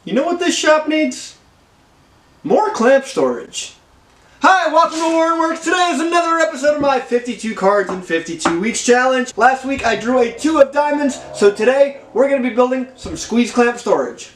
You know what this shop needs? More clamp storage. Hi, welcome to Werks. Today is another episode of my 52 cards in 52 weeks challenge. Last week I drew a 2 of diamonds, so today we're going to be building some squeeze clamp storage.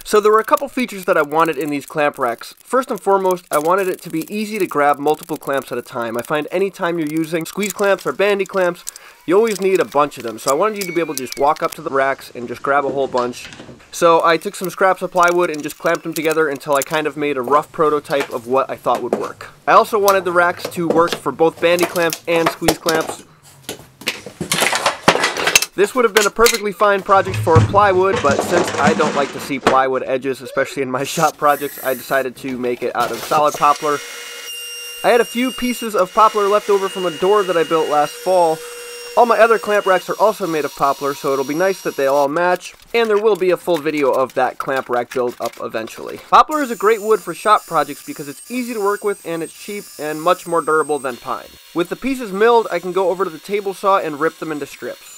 So there were a couple features that I wanted in these clamp racks. First and foremost, I wanted it to be easy to grab multiple clamps at a time. I find anytime you're using squeeze clamps or bandy clamps, you always need a bunch of them. So I wanted you to be able to just walk up to the racks and just grab a whole bunch. So I took some scraps of plywood and just clamped them together until I kind of made a rough prototype of what I thought would work. I also wanted the racks to work for both bandy clamps and squeeze clamps. This would have been a perfectly fine project for plywood, but since I don't like to see plywood edges, especially in my shop projects, I decided to make it out of solid poplar. I had a few pieces of poplar left over from a door that I built last fall. All my other clamp racks are also made of poplar, so it'll be nice that they all match, and there will be a full video of that clamp rack build up eventually. Poplar is a great wood for shop projects because it's easy to work with and it's cheap and much more durable than pine. With the pieces milled, I can go over to the table saw and rip them into strips.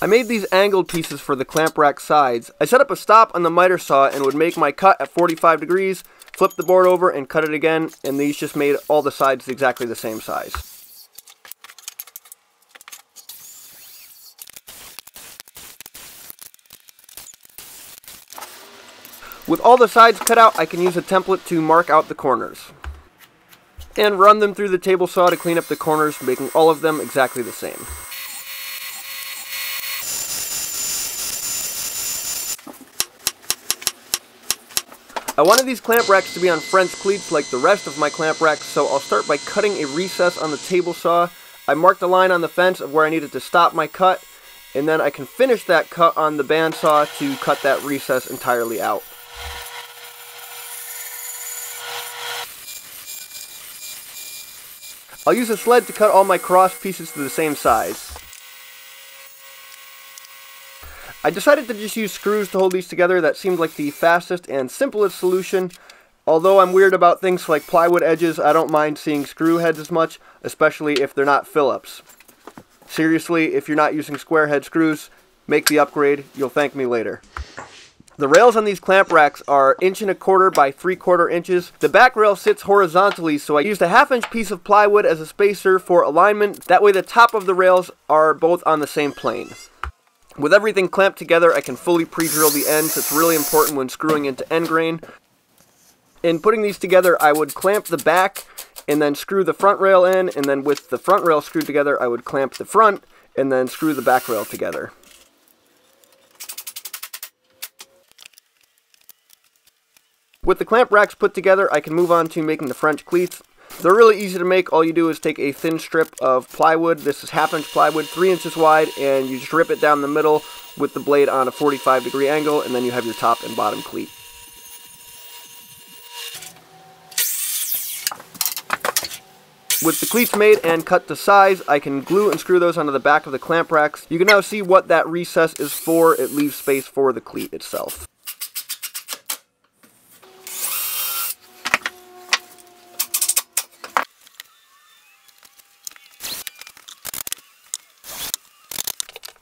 I made these angled pieces for the clamp rack sides. I set up a stop on the miter saw and would make my cut at 45 degrees, flip the board over and cut it again, and these just made all the sides exactly the same size. With all the sides cut out, I can use a template to mark out the corners and run them through the table saw to clean up the corners, making all of them exactly the same. I wanted these clamp racks to be on French cleats like the rest of my clamp racks, so I'll start by cutting a recess on the table saw. I marked a line on the fence of where I needed to stop my cut, and then I can finish that cut on the bandsaw to cut that recess entirely out. I'll use a sled to cut all my cross pieces to the same size. I decided to just use screws to hold these together. That seemed like the fastest and simplest solution. Although I'm weird about things like plywood edges, I don't mind seeing screw heads as much, especially if they're not Phillips. Seriously, if you're not using square head screws, make the upgrade. You'll thank me later. The rails on these clamp racks are 1¼ inch by 3/4 inches. The back rail sits horizontally, so I used a 1/2 inch piece of plywood as a spacer for alignment. That way the top of the rails are both on the same plane. With everything clamped together, I can fully pre-drill the ends. It's really important when screwing into end grain. In putting these together, I would clamp the back and then screw the front rail in, and then with the front rail screwed together, I would clamp the front and then screw the back rail together. With the clamp racks put together, I can move on to making the French cleats. They're really easy to make. All you do is take a thin strip of plywood. This is 1/2 inch plywood, 3 inches wide, and you just rip it down the middle with the blade on a 45-degree angle, and then you have your top and bottom cleat. With the cleats made and cut to size, I can glue and screw those onto the back of the clamp racks. You can now see what that recess is for. It leaves space for the cleat itself.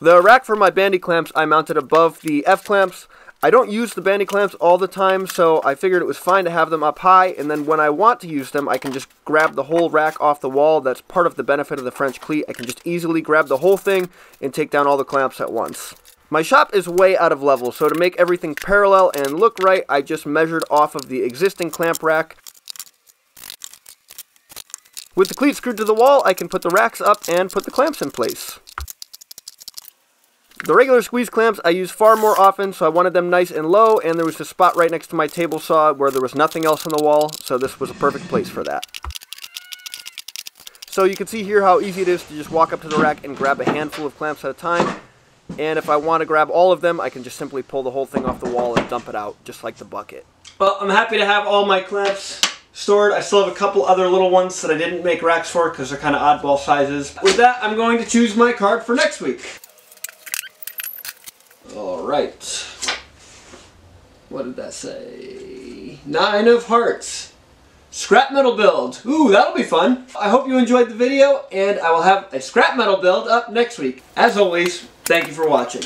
The rack for my bandy clamps I mounted above the F-clamps. I don't use the bandy clamps all the time, so I figured it was fine to have them up high, and then when I want to use them, I can just grab the whole rack off the wall. That's part of the benefit of the French cleat. I can just easily grab the whole thing and take down all the clamps at once. My shop is way out of level, so to make everything parallel and look right, I just measured off of the existing clamp rack. With the cleat screwed to the wall, I can put the racks up and put the clamps in place. The regular squeeze clamps I use far more often, so I wanted them nice and low, and there was a spot right next to my table saw where there was nothing else on the wall, so this was a perfect place for that. So you can see here how easy it is to just walk up to the rack and grab a handful of clamps at a time, and if I want to grab all of them, I can just simply pull the whole thing off the wall and dump it out, just like the bucket. Well, I'm happy to have all my clamps stored. I still have a couple other little ones that I didn't make racks for because they're kind of oddball sizes. With that, I'm going to choose my card for next week. Alright. What did that say? 9 of hearts. scrap metal build. Ooh, that'll be fun. I hope you enjoyed the video, and I will have a scrap metal build up next week. As always, thank you for watching.